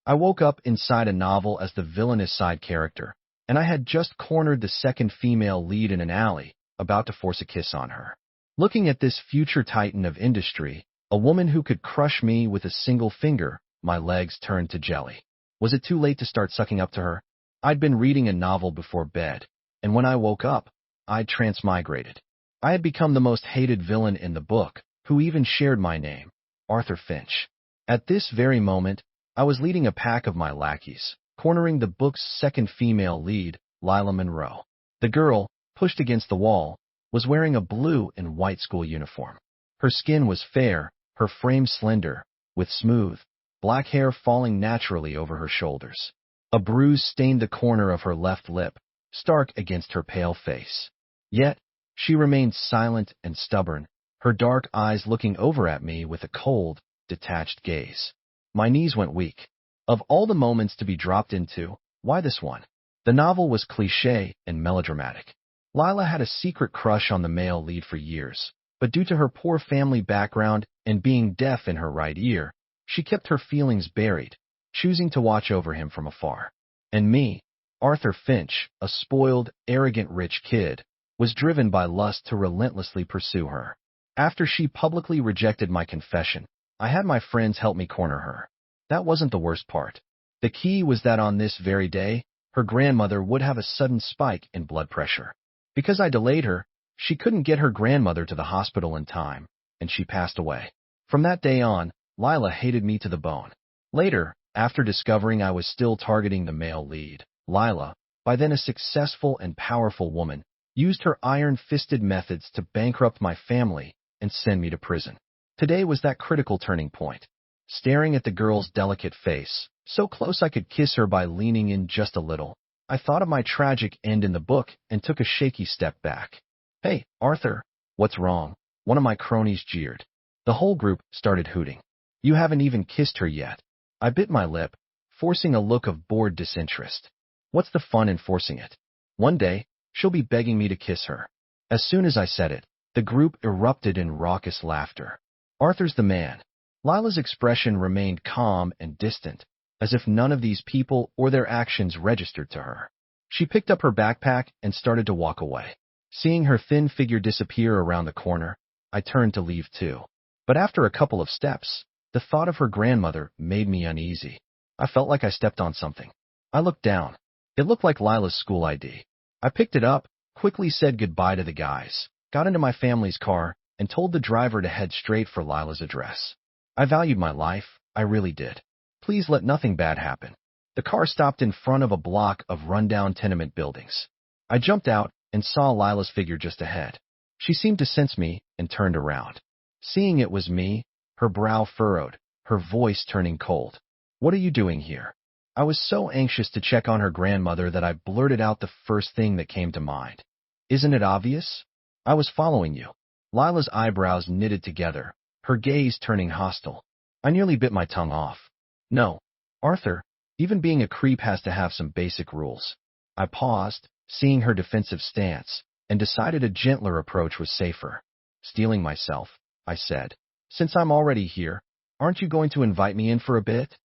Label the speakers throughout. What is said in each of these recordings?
Speaker 1: I woke up inside a novel as the villainous side character, and I had just cornered the second female lead in an alley, about to force a kiss on her. Looking at this future titan of industry, a woman who could crush me with a single finger, my legs turned to jelly. Was it too late to start sucking up to her? I'd been reading a novel before bed, and when I woke up, I'd transmigrated. I had become the most hated villain in the book, who even shared my name, Arthur Finch. At this very moment, I was leading a pack of my lackeys, cornering the book's second female lead, Lila Monroe. The girl, pushed against the wall, was wearing a blue and white school uniform. Her skin was fair, her frame slender, with smooth, black hair falling naturally over her shoulders. A bruise stained the corner of her left lip, stark against her pale face. Yet, she remained silent and stubborn, her dark eyes looking over at me with a cold, detached gaze. My knees went weak. Of all the moments to be dropped into, why this one? The novel was cliché and melodramatic. Lila had a secret crush on the male lead for years, but due to her poor family background and being deaf in her right ear, she kept her feelings buried, choosing to watch over him from afar. And me, Arthur Finch, a spoiled, arrogant rich kid, was driven by lust to relentlessly pursue her. After she publicly rejected my confession, I had my friends help me corner her. That wasn't the worst part. The key was that on this very day, her grandmother would have a sudden spike in blood pressure. Because I delayed her, she couldn't get her grandmother to the hospital in time, and she passed away. From that day on, Lila hated me to the bone. Later, after discovering I was still targeting the male lead, Lila, by then a successful and powerful woman, used her iron-fisted methods to bankrupt my family and send me to prison. Today was that critical turning point. Staring at the girl's delicate face, so close I could kiss her by leaning in just a little, I thought of my tragic end in the book and took a shaky step back. "Hey, Arthur, what's wrong?" one of my cronies jeered. The whole group started hooting. "You haven't even kissed her yet." I bit my lip, forcing a look of bored disinterest. What's the fun in forcing it? One day, she'll be begging me to kiss her. As soon as I said it, the group erupted in raucous laughter. Arthur's the man. Lila's expression remained calm and distant, as if none of these people or their actions registered to her. She picked up her backpack and started to walk away. Seeing her thin figure disappear around the corner, I turned to leave too. But after a couple of steps, the thought of her grandmother made me uneasy. I felt like I stepped on something. I looked down. It looked like Lila's school ID. I picked it up, quickly said goodbye to the guys, got into my family's car, and told the driver to head straight for Lila's address. I valued my life, I really did. Please let nothing bad happen. The car stopped in front of a block of rundown tenement buildings. I jumped out and saw Lila's figure just ahead. She seemed to sense me and turned around. Seeing it was me, her brow furrowed, her voice turning cold. "What are you doing here?" I was so anxious to check on her grandmother that I blurted out the first thing that came to mind. "Isn't it obvious? I was following you." Lila's eyebrows knitted together, her gaze turning hostile. I nearly bit my tongue off. "No, Arthur, even being a creep has to have some basic rules." I paused, seeing her defensive stance, and decided a gentler approach was safer. "Steeling myself," I said. "Since I'm already here, aren't you going to invite me in for a bit?"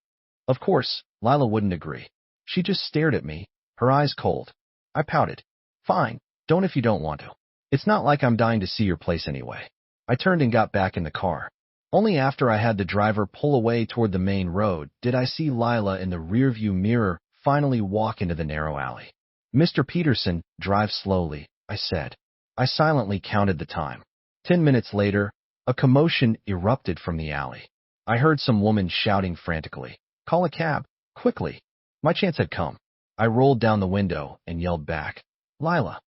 Speaker 1: Of course, Lila wouldn't agree. She just stared at me, her eyes cold. I pouted. "Fine, don't if you don't want to. It's not like I'm dying to see your place anyway." I turned and got back in the car. Only after I had the driver pull away toward the main road did I see Lila in the rearview mirror finally walk into the narrow alley. "Mr. Peterson, drive slowly," I said. I silently counted the time. 10 minutes later, a commotion erupted from the alley. I heard some woman shouting frantically, "Call a cab, quickly." My chance had come. I rolled down the window and yelled back, "Lila."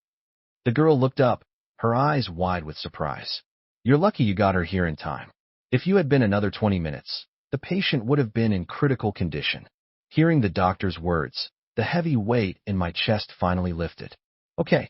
Speaker 1: The girl looked up, her eyes wide with surprise. "You're lucky you got her here in time. If you had been another 20 minutes, the patient would have been in critical condition." Hearing the doctor's words, the heavy weight in my chest finally lifted. Okay.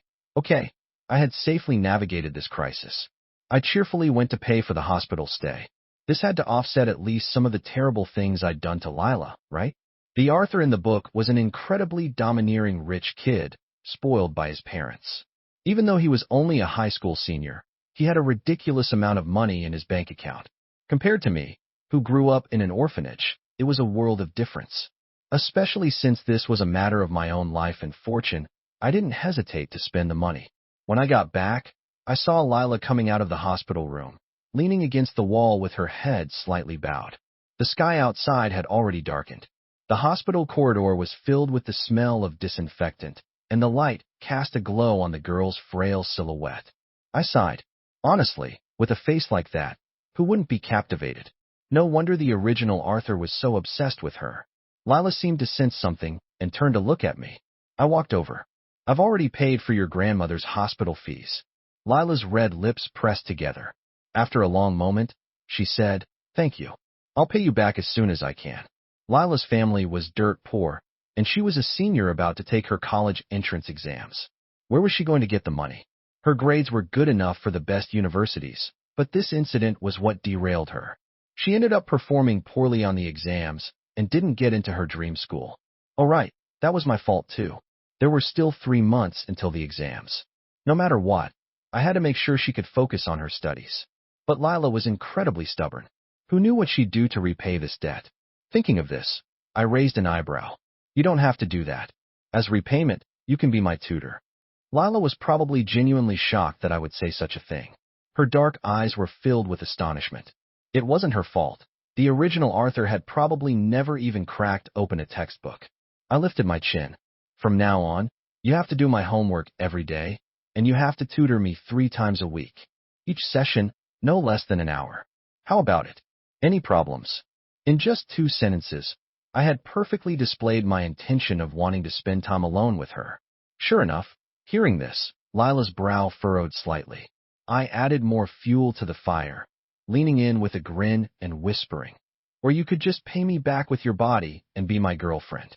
Speaker 1: I had safely navigated this crisis. I cheerfully went to pay for the hospital stay. This had to offset at least some of the terrible things I'd done to Lila, right? The Arthur in the book was an incredibly domineering rich kid, spoiled by his parents. Even though he was only a high school senior, he had a ridiculous amount of money in his bank account. Compared to me, who grew up in an orphanage, it was a world of difference. Especially since this was a matter of my own life and fortune, I didn't hesitate to spend the money. When I got back, I saw Lila coming out of the hospital room, leaning against the wall with her head slightly bowed. The sky outside had already darkened. The hospital corridor was filled with the smell of disinfectant, and the light cast a glow on the girl's frail silhouette. I sighed. Honestly, with a face like that, who wouldn't be captivated? No wonder the original Arthur was so obsessed with her. Lila seemed to sense something and turned to look at me. I walked over. I've already paid for your grandmother's hospital fees. Lila's red lips pressed together. After a long moment, she said, "Thank you. I'll pay you back as soon as I can." Lila's family was dirt poor, and she was a senior about to take her college entrance exams. Where was she going to get the money? Her grades were good enough for the best universities, but this incident was what derailed her. She ended up performing poorly on the exams and didn't get into her dream school. Oh right, that was my fault too. There were still 3 months until the exams. No matter what, I had to make sure she could focus on her studies. But Lila was incredibly stubborn. Who knew what she'd do to repay this debt? Thinking of this, I raised an eyebrow. You don't have to do that. As repayment, you can be my tutor. Lila was probably genuinely shocked that I would say such a thing. Her dark eyes were filled with astonishment. It wasn't her fault. The original Arthur had probably never even cracked open a textbook. I lifted my chin. From now on, you have to do my homework every day, and you have to tutor me 3 times a week. Each session, no less than an hour. How about it? Any problems? In just 2 sentences, I had perfectly displayed my intention of wanting to spend time alone with her. Sure enough, hearing this, Lila's brow furrowed slightly. I added more fuel to the fire, leaning in with a grin and whispering, "Or you could just pay me back with your body and be my girlfriend."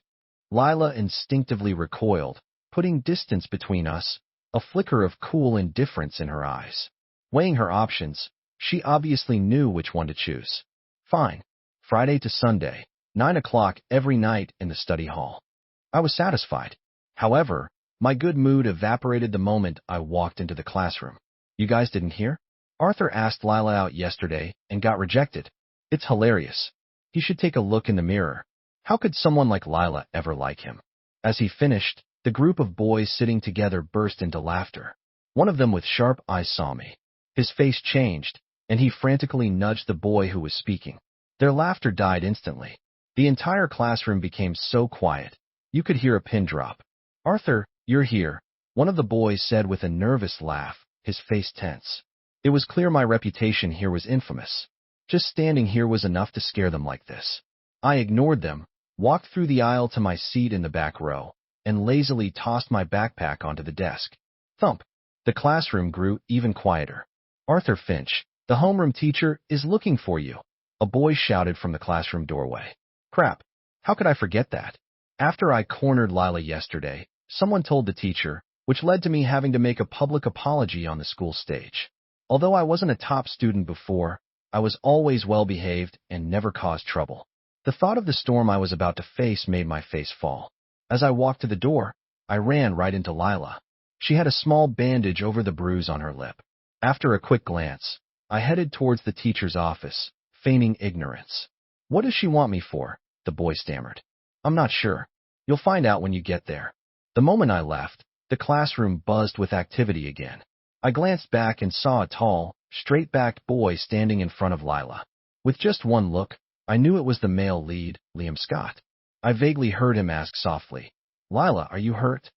Speaker 1: Lila instinctively recoiled, putting distance between us, a flicker of cool indifference in her eyes. Weighing her options, she obviously knew which one to choose. Fine. Friday to Sunday, 9 o'clock every night in the study hall. I was satisfied. However, my good mood evaporated the moment I walked into the classroom. You guys didn't hear? Arthur asked Lila out yesterday and got rejected. It's hilarious. He should take a look in the mirror. How could someone like Lila ever like him? As he finished, the group of boys sitting together burst into laughter. One of them with sharp eyes saw me. His face changed, and he frantically nudged the boy who was speaking. Their laughter died instantly. The entire classroom became so quiet, you could hear a pin drop. "Arthur, you're here," one of the boys said with a nervous laugh, his face tense. It was clear my reputation here was infamous. Just standing here was enough to scare them like this. I ignored them, walked through the aisle to my seat in the back row, and lazily tossed my backpack onto the desk. Thump! The classroom grew even quieter. "Arthur Finch, the homeroom teacher, is looking for you," a boy shouted from the classroom doorway. Crap! How could I forget that? After I cornered Lila yesterday, someone told the teacher, which led to me having to make a public apology on the school stage. Although I wasn't a top student before, I was always well-behaved and never caused trouble. The thought of the storm I was about to face made my face fall. As I walked to the door, I ran right into Lila. She had a small bandage over the bruise on her lip. After a quick glance, I headed towards the teacher's office, feigning ignorance. "What does she want me for?" the boy stammered. "I'm not sure. You'll find out when you get there." The moment I left, the classroom buzzed with activity again. I glanced back and saw a tall, straight-backed boy standing in front of Lila. With just one look, I knew it was the male lead, Liam Scott. I vaguely heard him ask softly, "Lila, are you hurt?"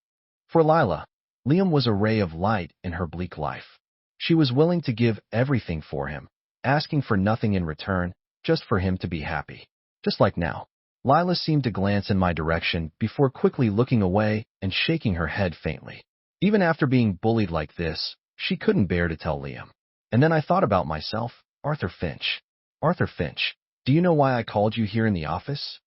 Speaker 1: For Lila, Liam was a ray of light in her bleak life. She was willing to give everything for him, asking for nothing in return, just for him to be happy. Just like now. Lila seemed to glance in my direction before quickly looking away and shaking her head faintly. Even after being bullied like this, she couldn't bear to tell Liam. And then I thought about myself. Arthur Finch. Arthur Finch, do you know why I called you here in the office?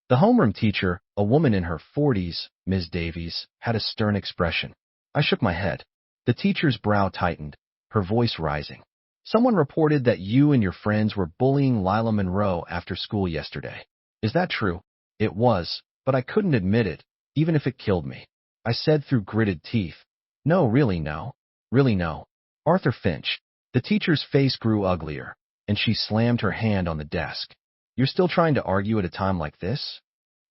Speaker 1: The homeroom teacher, a woman in her 40s, Ms. Davies, had a stern expression. I shook my head. The teacher's brow tightened, her voice rising. "Someone reported that you and your friends were bullying Lila Monroe after school yesterday. Is that true?" It was, but I couldn't admit it, even if it killed me. I said through gritted teeth, "No, really no. Really no. Arthur Finch." The teacher's face grew uglier, and she slammed her hand on the desk. "You're still trying to argue at a time like this?"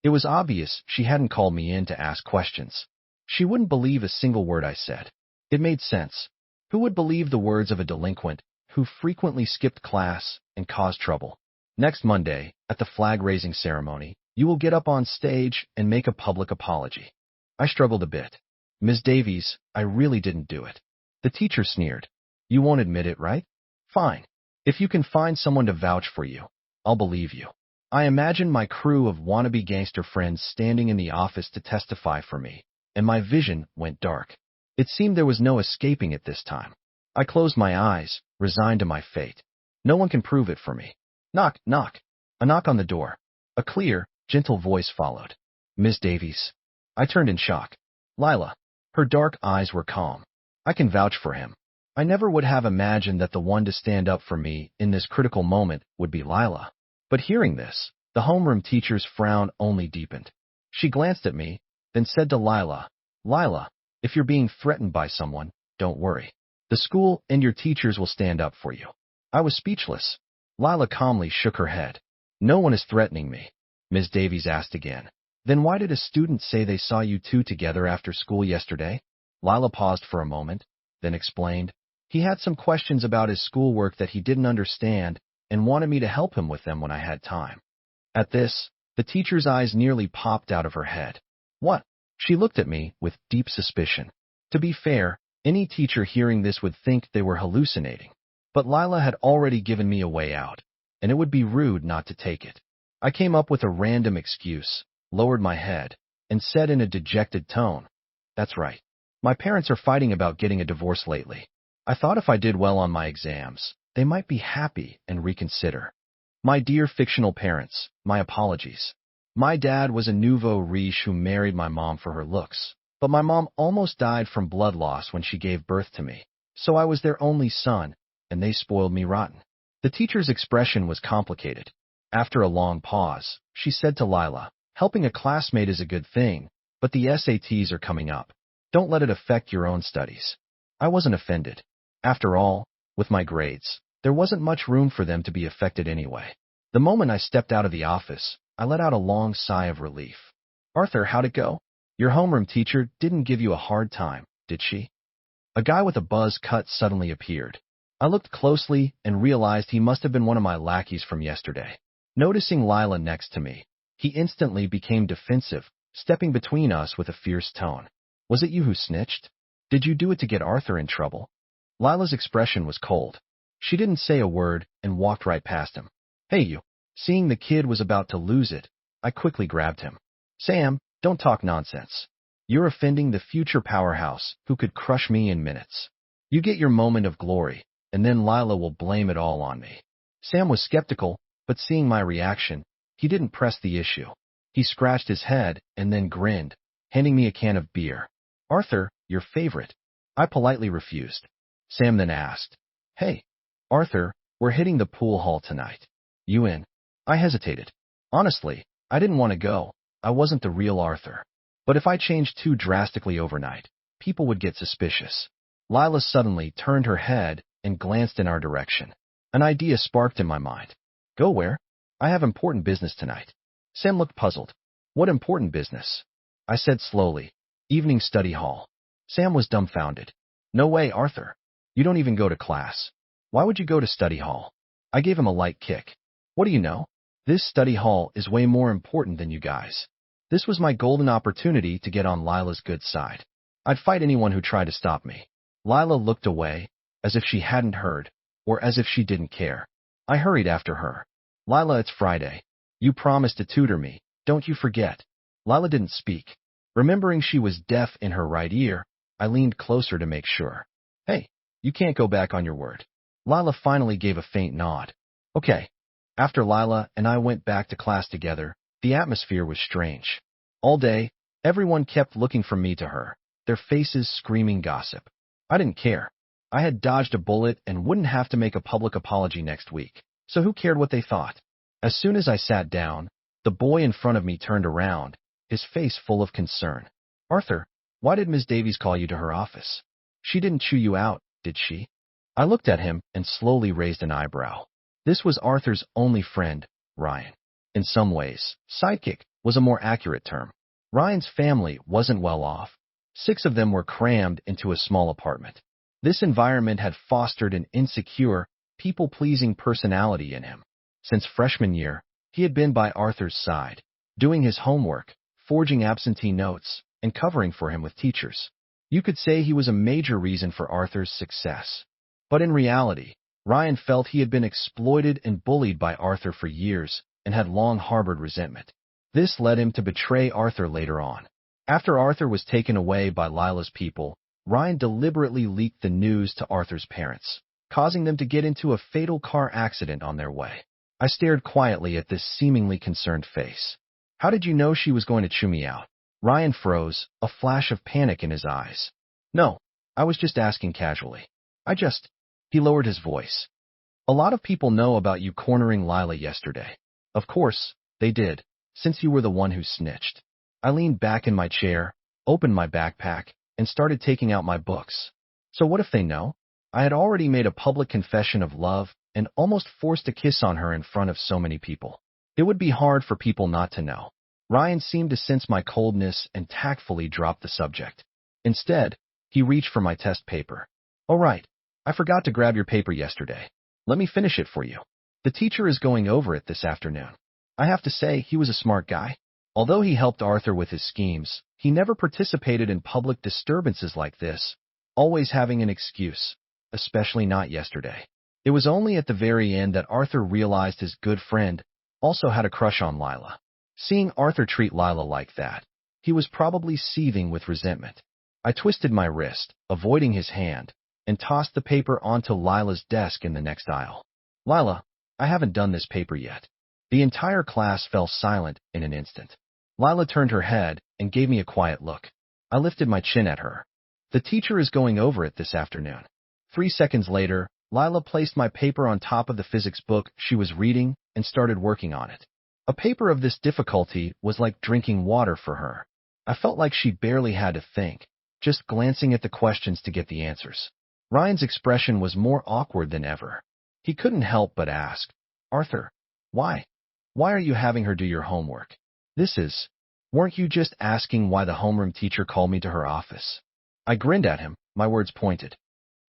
Speaker 1: It was obvious she hadn't called me in to ask questions. She wouldn't believe a single word I said. It made sense. Who would believe the words of a delinquent who frequently skipped class and caused trouble? Next Monday, at the flag-raising ceremony, you will get up on stage and make a public apology. I struggled a bit. Ms. Davies, I really didn't do it. The teacher sneered. You won't admit it, right? Fine. If you can find someone to vouch for you, I'll believe you. I imagined my crew of wannabe gangster friends standing in the office to testify for me, and my vision went dark. It seemed there was no escaping it this time. I closed my eyes, resigned to my fate. No one can prove it for me. Knock, knock. A knock on the door. A clear, gentle voice followed. Miss Davies. I turned in shock. Lila. Her dark eyes were calm. I can vouch for him. I never would have imagined that the one to stand up for me in this critical moment would be Lila. But hearing this, the homeroom teacher's frown only deepened. She glanced at me, then said to Lila, Lila, if you're being threatened by someone, don't worry. The school and your teachers will stand up for you. I was speechless. Lila calmly shook her head. No one is threatening me, Ms. Davies asked again. Then why did a student say they saw you two together after school yesterday? Lila paused for a moment, then explained. He had some questions about his schoolwork that he didn't understand and wanted me to help him with them when I had time. At this, the teacher's eyes nearly popped out of her head. What? She looked at me with deep suspicion. To be fair, any teacher hearing this would think they were hallucinating. But Lila had already given me a way out, and it would be rude not to take it. I came up with a random excuse, lowered my head, and said in a dejected tone, That's right. My parents are fighting about getting a divorce lately. I thought if I did well on my exams, they might be happy and reconsider. My dear fictional parents, my apologies. My dad was a nouveau riche who married my mom for her looks, but my mom almost died from blood loss when she gave birth to me, so I was their only son, and they spoiled me rotten. The teacher's expression was complicated. After a long pause, she said to Lila, helping a classmate is a good thing, but the SATs are coming up. Don't let it affect your own studies. I wasn't offended. After all, with my grades, there wasn't much room for them to be affected anyway. The moment I stepped out of the office, I let out a long sigh of relief. Arthur, how'd it go? Your homeroom teacher didn't give you a hard time, did she? A guy with a buzz cut suddenly appeared. I looked closely and realized he must have been one of my lackeys from yesterday. Noticing Lila next to me, he instantly became defensive, stepping between us with a fierce tone. Was it you who snitched? Did you do it to get Arthur in trouble? Lila's expression was cold. She didn't say a word and walked right past him. Hey, you. Seeing the kid was about to lose it, I quickly grabbed him. Sam, don't talk nonsense. You're offending the future powerhouse who could crush me in minutes. You get your moment of glory, and then Lila will blame it all on me. Sam was skeptical, but seeing my reaction, he didn't press the issue. He scratched his head and then grinned, handing me a can of beer. Arthur, your favorite. I politely refused. Sam then asked, Hey, Arthur, we're hitting the pool hall tonight. You in? I hesitated. Honestly, I didn't want to go. I wasn't the real Arthur. But if I changed too drastically overnight, people would get suspicious. Lila suddenly turned her head and glanced in our direction. An idea sparked in my mind. Go where? I have important business tonight. Sam looked puzzled. What important business? I said slowly. Evening study hall. Sam was dumbfounded. No way, Arthur. You don't even go to class. Why would you go to study hall? I gave him a light kick. What do you know? This study hall is way more important than you guys. This was my golden opportunity to get on Lila's good side. I'd fight anyone who tried to stop me. Lila looked away, as if she hadn't heard, or as if she didn't care. I hurried after her. Lila, it's Friday. You promised to tutor me, don't you forget. Lila didn't speak. Remembering she was deaf in her right ear, I leaned closer to make sure. Hey, you can't go back on your word. Lila finally gave a faint nod. Okay. After Lila and I went back to class together, the atmosphere was strange. All day, everyone kept looking from me to her, their faces screaming gossip. I didn't care. I had dodged a bullet and wouldn't have to make a public apology next week, so who cared what they thought? As soon as I sat down, the boy in front of me turned around, his face full of concern. Arthur, why did Ms. Davies call you to her office? She didn't chew you out, did she? I looked at him and slowly raised an eyebrow. This was Arthur's only friend, Ryan. In some ways, sidekick was a more accurate term. Ryan's family wasn't well off. 6 of them were crammed into a small apartment. This environment had fostered an insecure, people-pleasing personality in him. Since freshman year, he had been by Arthur's side, doing his homework, forging absentee notes, and covering for him with teachers. You could say he was a major reason for Arthur's success. But in reality, Ryan felt he had been exploited and bullied by Arthur for years and had long harbored resentment. This led him to betray Arthur later on. After Arthur was taken away by Lila's people, Ryan deliberately leaked the news to Arthur's parents, causing them to get into a fatal car accident on their way. I stared quietly at this seemingly concerned face. How did you know she was going to chew me out? Ryan froze, a flash of panic in his eyes. No, I was just asking casually. He lowered his voice. A lot of people know about you cornering Lila yesterday. Of course, they did, since you were the one who snitched. I leaned back in my chair, opened my backpack, and started taking out my books. So what if they know? I had already made a public confession of love and almost forced a kiss on her in front of so many people. It would be hard for people not to know. Ryan seemed to sense my coldness and tactfully dropped the subject. Instead, he reached for my test paper. Oh right, I forgot to grab your paper yesterday. Let me finish it for you. The teacher is going over it this afternoon. I have to say, he was a smart guy. Although he helped Arthur with his schemes, he never participated in public disturbances like this, always having an excuse, especially not yesterday. It was only at the very end that Arthur realized his good friend also had a crush on Lila. Seeing Arthur treat Lila like that, he was probably seething with resentment. I twisted my wrist, avoiding his hand, and tossed the paper onto Lila's desk in the next aisle. Lila, I haven't done this paper yet. The entire class fell silent in an instant. Lila turned her head and gave me a quiet look. I lifted my chin at her. The teacher is going over it this afternoon. 3 seconds later, Lila placed my paper on top of the physics book she was reading and started working on it. A paper of this difficulty was like drinking water for her. I felt like she barely had to think, just glancing at the questions to get the answers. Ryan's expression was more awkward than ever. He couldn't help but ask, Arthur, why? Why are you having her do your homework? Weren't you just asking why the homeroom teacher called me to her office? I grinned at him, my words pointed.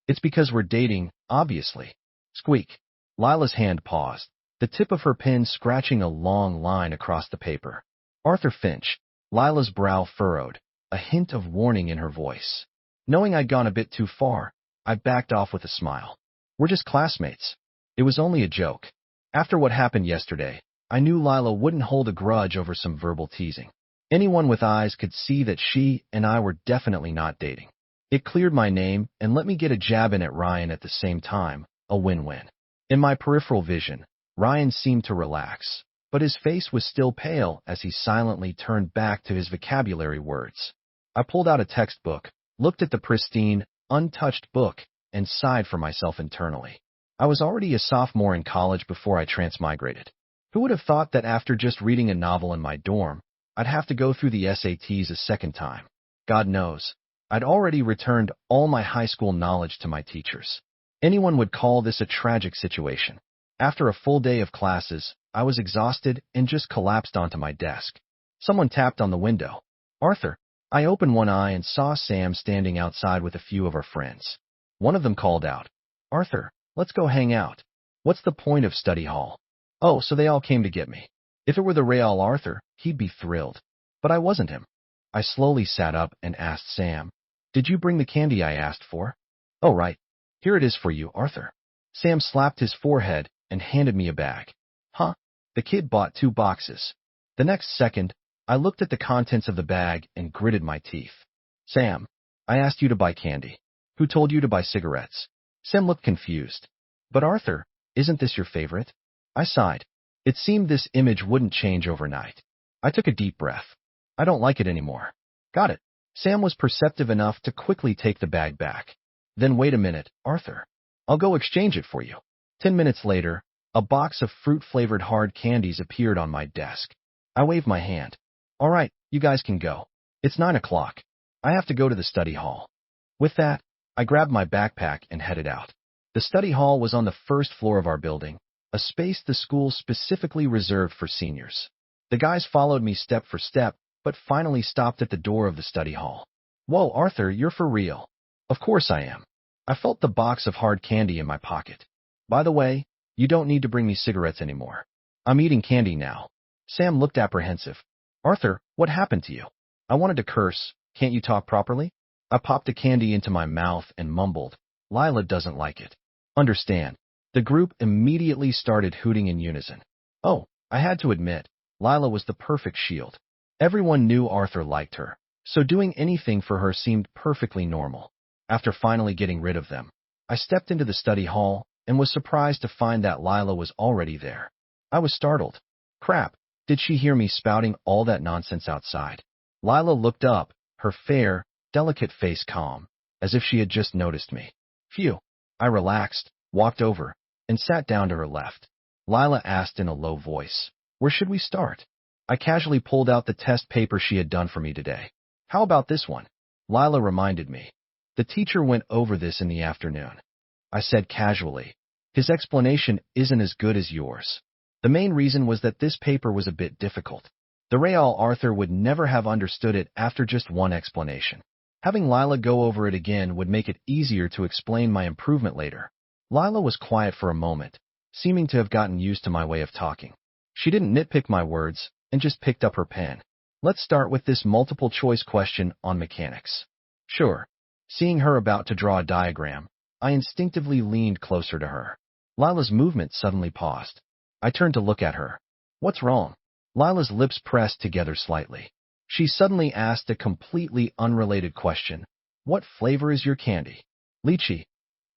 Speaker 1: It's because we're dating, obviously. Squeak. Lila's hand paused, the tip of her pen scratching a long line across the paper. Arthur Finch. Lila's brow furrowed, a hint of warning in her voice. Knowing I'd gone a bit too far, I backed off with a smile. We're just classmates. It was only a joke. After what happened yesterday, I knew Lila wouldn't hold a grudge over some verbal teasing. Anyone with eyes could see that she and I were definitely not dating. It cleared my name and let me get a jab in at Ryan at the same time, a win-win. In my peripheral vision, Ryan seemed to relax, but his face was still pale as he silently turned back to his vocabulary words. I pulled out a textbook, looked at the pristine, untouched book, and sighed for myself internally. I was already a sophomore in college before I transmigrated. Who would have thought that after just reading a novel in my dorm, I'd have to go through the SATs a second time? God knows, I'd already returned all my high school knowledge to my teachers. Anyone would call this a tragic situation. After a full day of classes, I was exhausted and just collapsed onto my desk. Someone tapped on the window. Arthur. I opened one eye and saw Sam standing outside with a few of our friends. One of them called out, Arthur, let's go hang out. What's the point of study hall? Oh, so they all came to get me. If it were the real Arthur, he'd be thrilled. But I wasn't him. I slowly sat up and asked Sam, Did you bring the candy I asked for? Oh, right. Here it is for you, Arthur. Sam slapped his forehead and handed me a bag. Huh? The kid bought 2 boxes. The next second, I looked at the contents of the bag and gritted my teeth. Sam, I asked you to buy candy. Who told you to buy cigarettes? Sam looked confused. But Arthur, isn't this your favorite? I sighed. It seemed this image wouldn't change overnight. I took a deep breath. I don't like it anymore. Got it. Sam was perceptive enough to quickly take the bag back. Then wait a minute, Arthur. I'll go exchange it for you. 10 minutes later, a box of fruit-flavored hard candies appeared on my desk. I waved my hand. All right, you guys can go. It's 9 o'clock. I have to go to the study hall. With that, I grabbed my backpack and headed out. The study hall was on the first floor of our building, a space the school specifically reserved for seniors. The guys followed me step for step, but finally stopped at the door of the study hall. Whoa, Arthur, you're for real. Of course I am. I felt the box of hard candy in my pocket. By the way, you don't need to bring me cigarettes anymore. I'm eating candy now. Sam looked apprehensive. Arthur, what happened to you? I wanted to curse. Can't you talk properly? I popped a candy into my mouth and mumbled. Lila doesn't like it. Understand. The group immediately started hooting in unison. Oh, I had to admit, Lila was the perfect shield. Everyone knew Arthur liked her, so doing anything for her seemed perfectly normal. After finally getting rid of them, I stepped into the study hall and was surprised to find that Lila was already there. I was startled. Crap, did she hear me spouting all that nonsense outside? Lila looked up, her fair, delicate face calm, as if she had just noticed me. Phew. I relaxed, walked over, and sat down to her left. Lila asked in a low voice, where should we start? I casually pulled out the test paper she had done for me today. How about this one? Lila reminded me. The teacher went over this in the afternoon. I said casually, his explanation isn't as good as yours. The main reason was that this paper was a bit difficult. The real Arthur would never have understood it after just one explanation. Having Lila go over it again would make it easier to explain my improvement later. Lila was quiet for a moment, seeming to have gotten used to my way of talking. She didn't nitpick my words and just picked up her pen. Let's start with this multiple choice question on mechanics. Sure. Seeing her about to draw a diagram, I instinctively leaned closer to her. Lila's movement suddenly paused. I turned to look at her. What's wrong? Lila's lips pressed together slightly. She suddenly asked a completely unrelated question. What flavor is your candy? Lychee,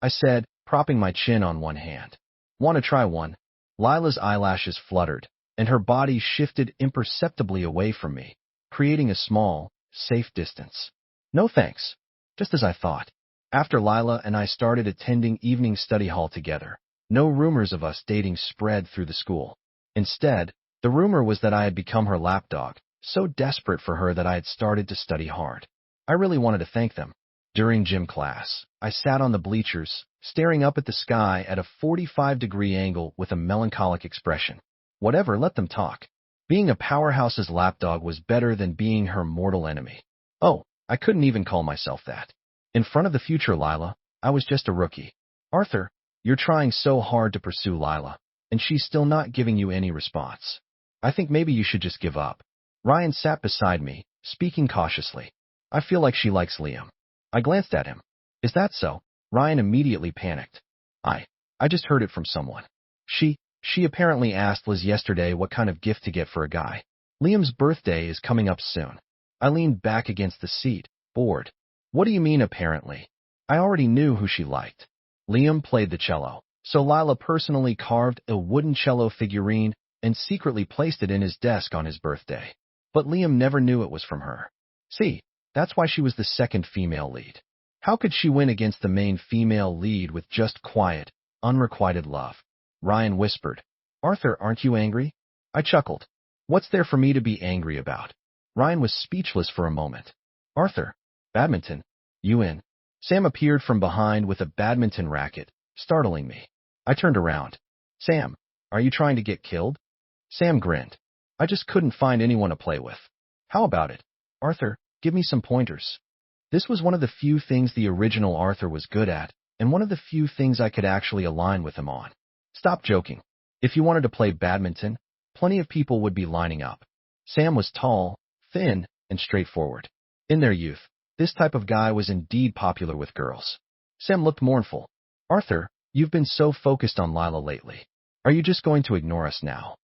Speaker 1: I said, propping my chin on one hand. Want to try one? Lila's eyelashes fluttered, and her body shifted imperceptibly away from me, creating a small, safe distance. No thanks. Just as I thought. After Lila and I started attending evening study hall together, no rumors of us dating spread through the school. Instead, the rumor was that I had become her lapdog, so desperate for her that I had started to study hard. I really wanted to thank them. During gym class, I sat on the bleachers, staring up at the sky at a 45-degree angle with a melancholic expression. Whatever, let them talk. Being a powerhouse's lapdog was better than being her mortal enemy. Oh, I couldn't even call myself that. In front of the future Lila, I was just a rookie. Arthur, you're trying so hard to pursue Lila, and she's still not giving you any response. I think maybe you should just give up. Ryan sat beside me, speaking cautiously. I feel like she likes Liam. I glanced at him. Is that so? Ryan immediately panicked. I just heard it from someone. She apparently asked Liz yesterday what kind of gift to get for a guy. Liam's birthday is coming up soon. I leaned back against the seat, bored. What do you mean apparently? I already knew who she liked. Liam played the cello, so Lila personally carved a wooden cello figurine and secretly placed it in his desk on his birthday. But Liam never knew it was from her. See, that's why she was the second female lead. How could she win against the main female lead with just quiet, unrequited love? Ryan whispered. Arthur, aren't you angry? I chuckled. What's there for me to be angry about? Ryan was speechless for a moment. Arthur, badminton, you in? Sam appeared from behind with a badminton racket, startling me. I turned around. Sam, are you trying to get killed? Sam grinned. I just couldn't find anyone to play with. How about it? Arthur, give me some pointers. This was one of the few things the original Arthur was good at, and one of the few things I could actually align with him on. Stop joking. If you wanted to play badminton, plenty of people would be lining up. Sam was tall, thin, and straightforward. In their youth, this type of guy was indeed popular with girls. Sam looked mournful. Arthur, you've been so focused on Lila lately. Are you just going to ignore us now?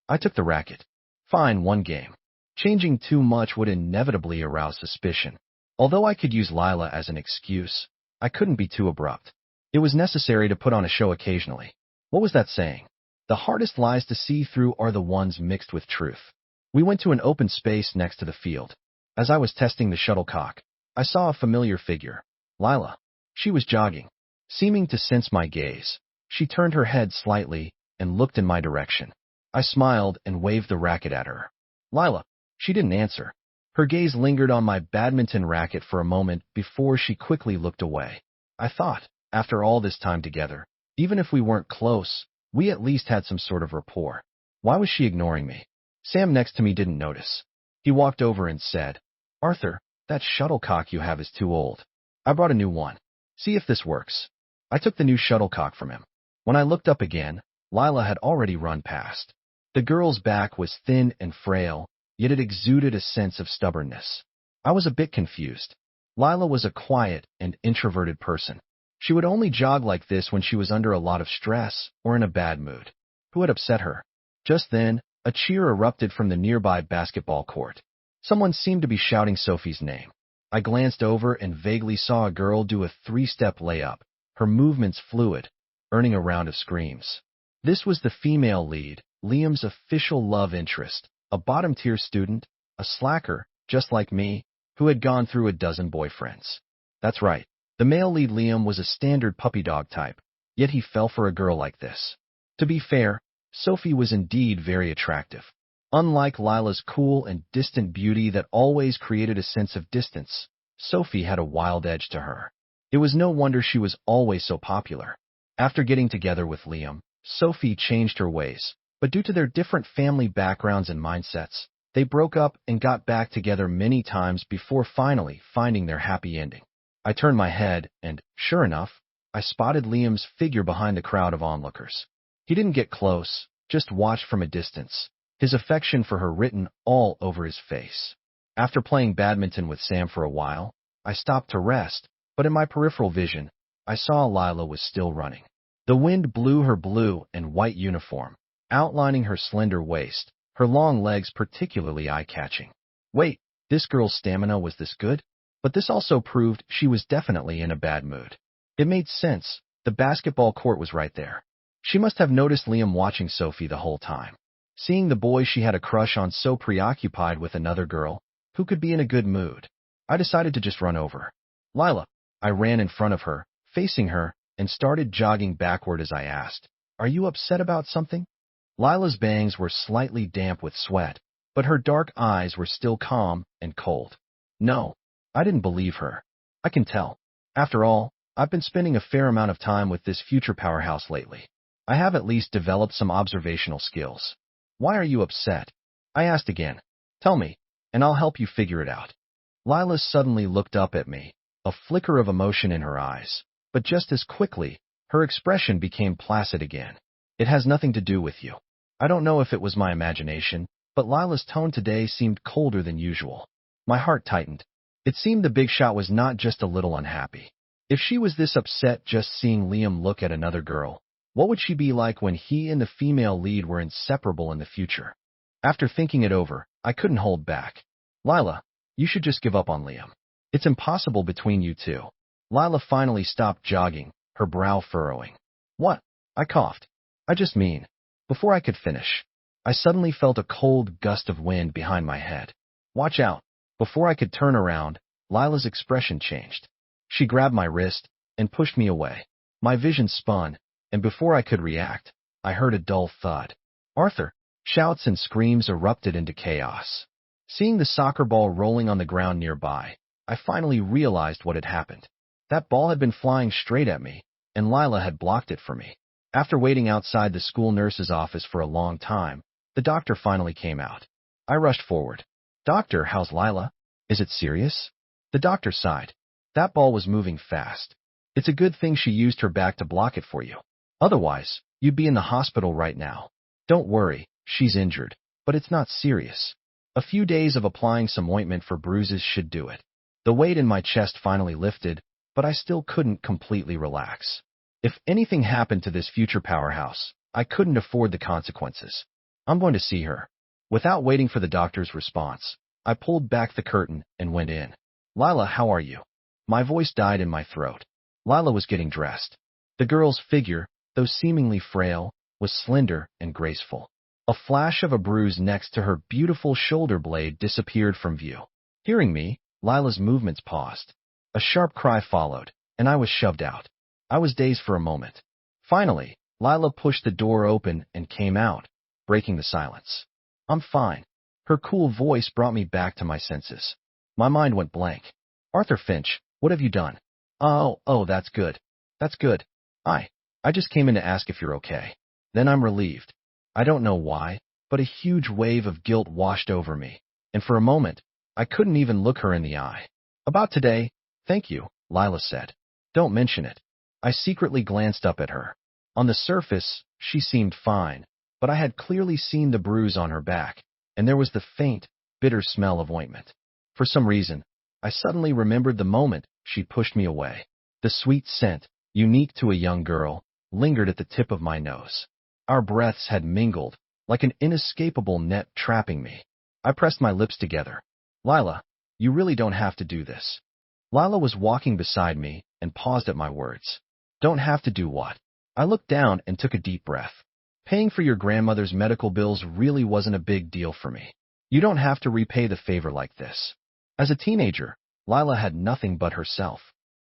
Speaker 1: I took the racket. Fine, one game. Changing too much would inevitably arouse suspicion. Although I could use Lila as an excuse, I couldn't be too abrupt. It was necessary to put on a show occasionally. What was that saying? The hardest lies to see through are the ones mixed with truth. We went to an open space next to the field. As I was testing the shuttlecock, I saw a familiar figure. Lila. She was jogging. Seeming to sense my gaze, she turned her head slightly and looked in my direction. I smiled and waved the racket at her. Lila. She didn't answer. Her gaze lingered on my badminton racket for a moment before she quickly looked away. I thought, after all this time together, even if we weren't close, We at least had some sort of rapport. Why was she ignoring me? Sam next to me didn't notice. He walked over and said, "Arthur, that shuttlecock you have is too old. I brought a new one. See if this works." I took the new shuttlecock from him. When I looked up again, Lila had already run past. The girl's back was thin and frail, yet it exuded a sense of stubbornness. I was a bit confused. Lila was a quiet and introverted person. She would only jog like this when she was under a lot of stress or in a bad mood. Who had upset her? Just then, a cheer erupted from the nearby basketball court. Someone seemed to be shouting Sophie's name. I glanced over and vaguely saw a girl do a three-step layup, her movements fluid, earning a round of screams. This was the female lead, Liam's official love interest, a bottom-tier student, a slacker, just like me, who had gone through a dozen boyfriends. That's right, the male lead Liam was a standard puppy dog type, yet he fell for a girl like this. To be fair, Sophie was indeed very attractive. Unlike Lila's cool and distant beauty that always created a sense of distance, Sophie had a wild edge to her. It was no wonder she was always so popular. After getting together with Liam, Sophie changed her ways, but due to their different family backgrounds and mindsets, they broke up and got back together many times before finally finding their happy ending. I turned my head, and, sure enough, I spotted Liam's figure behind the crowd of onlookers. He didn't get close, just watched from a distance, his affection for her written all over his face. After playing badminton with Sam for a while, I stopped to rest, but in my peripheral vision, I saw Lila was still running. The wind blew her blue and white uniform, outlining her slender waist, her long legs particularly eye-catching. Wait, this girl's stamina was this good? But this also proved she was definitely in a bad mood. It made sense, the basketball court was right there. She must have noticed Liam watching Sophie the whole time. Seeing the boy she had a crush on so preoccupied with another girl, who could be in a good mood, I decided to just run over. "Lila." I ran in front of her, facing her, and started jogging backward as I asked, "Are you upset about something?" Lila's bangs were slightly damp with sweat, but her dark eyes were still calm and cold. No, I didn't believe her. I can tell. After all, I've been spending a fair amount of time with this future powerhouse lately. I have at least developed some observational skills. "Why are you upset?" I asked again. "Tell me, and I'll help you figure it out." Lila suddenly looked up at me, a flicker of emotion in her eyes, but just as quickly, her expression became placid again. "It has nothing to do with you." I don't know if it was my imagination, but Lila's tone today seemed colder than usual. My heart tightened. It seemed the big shot was not just a little unhappy. If she was this upset just seeing Liam look at another girl, what would she be like when he and the female lead were inseparable in the future? After thinking it over, I couldn't hold back. "Lila, you should just give up on Liam. It's impossible between you two." Lila finally stopped jogging, her brow furrowing. "What?" I coughed. "I just mean." Before I could finish, I suddenly felt a cold gust of wind behind my head. "Watch out." Before I could turn around, Lila's expression changed. She grabbed my wrist and pushed me away. My vision spun, and before I could react, I heard a dull thud. "Arthur!" Shouts and screams erupted into chaos. Seeing the soccer ball rolling on the ground nearby, I finally realized what had happened. That ball had been flying straight at me, and Lila had blocked it for me. After waiting outside the school nurse's office for a long time, the doctor finally came out. I rushed forward. "Doctor, how's Lila? Is it serious?" The doctor sighed. "That ball was moving fast. It's a good thing she used her back to block it for you. Otherwise, you'd be in the hospital right now. Don't worry, she's injured, but it's not serious. A few days of applying some ointment for bruises should do it." The weight in my chest finally lifted, but I still couldn't completely relax. If anything happened to this future powerhouse, I couldn't afford the consequences. "I'm going to see her." Without waiting for the doctor's response, I pulled back the curtain and went in. "Lila, how are you?" My voice died in my throat. Lila was getting dressed. The girl's figure, though seemingly frail, was slender and graceful. A flash of a bruise next to her beautiful shoulder blade disappeared from view. Hearing me, Lila's movements paused. A sharp cry followed, and I was shoved out. I was dazed for a moment. Finally, Lila pushed the door open and came out, breaking the silence. "I'm fine." Her cool voice brought me back to my senses. My mind went blank. "Arthur Finch, what have you done?" Oh, that's good. That's good. I just came in to ask if you're okay." Then I'm relieved. I don't know why, but a huge wave of guilt washed over me, and for a moment, I couldn't even look her in the eye. About today, thank you, Lila said. Don't mention it. I secretly glanced up at her. On the surface, she seemed fine, but I had clearly seen the bruise on her back, and there was the faint, bitter smell of ointment. For some reason, I suddenly remembered the moment she pushed me away. The sweet scent, unique to a young girl, lingered at the tip of my nose. Our breaths had mingled, like an inescapable net trapping me. I pressed my lips together. Lila, you really don't have to do this. Lila was walking beside me and paused at my words. Don't have to do what? I looked down and took a deep breath. Paying for your grandmother's medical bills really wasn't a big deal for me. You don't have to repay the favor like this. As a teenager, Lila had nothing but herself.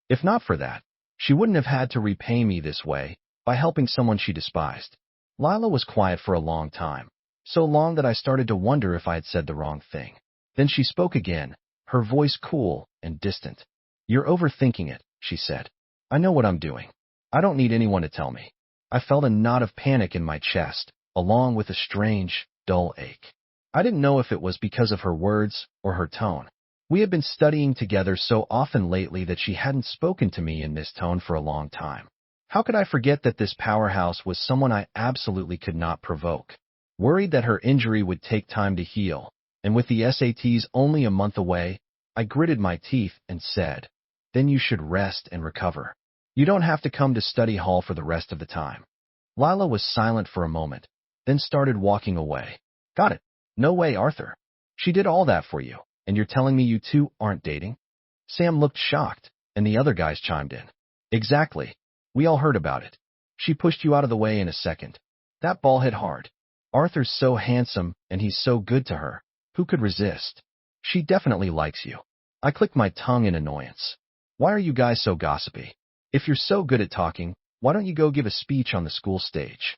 Speaker 1: If not for that, she wouldn't have had to repay me this way, by helping someone she despised. Lila was quiet for a long time, so long that I started to wonder if I had said the wrong thing. Then she spoke again, her voice cool and distant. You're overthinking it, she said. I know what I'm doing. I don't need anyone to tell me. I felt a knot of panic in my chest, along with a strange, dull ache. I didn't know if it was because of her words or her tone. We had been studying together so often lately that she hadn't spoken to me in this tone for a long time. How could I forget that this powerhouse was someone I absolutely could not provoke? Worried that her injury would take time to heal, and with the SATs only a month away, I gritted my teeth and said, Then you should rest and recover. You don't have to come to study hall for the rest of the time. Lila was silent for a moment, then started walking away. Got it. No way, Arthur. She did all that for you, and you're telling me you two aren't dating? Sam looked shocked, and the other guys chimed in. Exactly. We all heard about it. She pushed you out of the way in a second. That ball hit hard. Arthur's so handsome, and he's so good to her. Who could resist? She definitely likes you. I clicked my tongue in annoyance. Why are you guys so gossipy? If you're so good at talking, why don't you go give a speech on the school stage?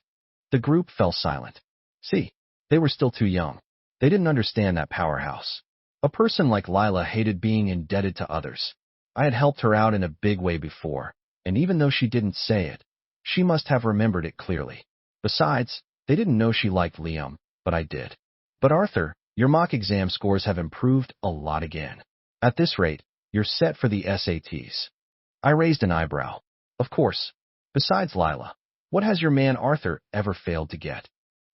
Speaker 1: The group fell silent. See, they were still too young. They didn't understand that powerhouse. A person like Lila hated being indebted to others. I had helped her out in a big way before, and even though she didn't say it, she must have remembered it clearly. Besides, they didn't know she liked Liam, but I did. But Arthur, your mock exam scores have improved a lot again. At this rate, you're set for the SATs. I raised an eyebrow. Of course. Besides Lila, what has your man Arthur ever failed to get?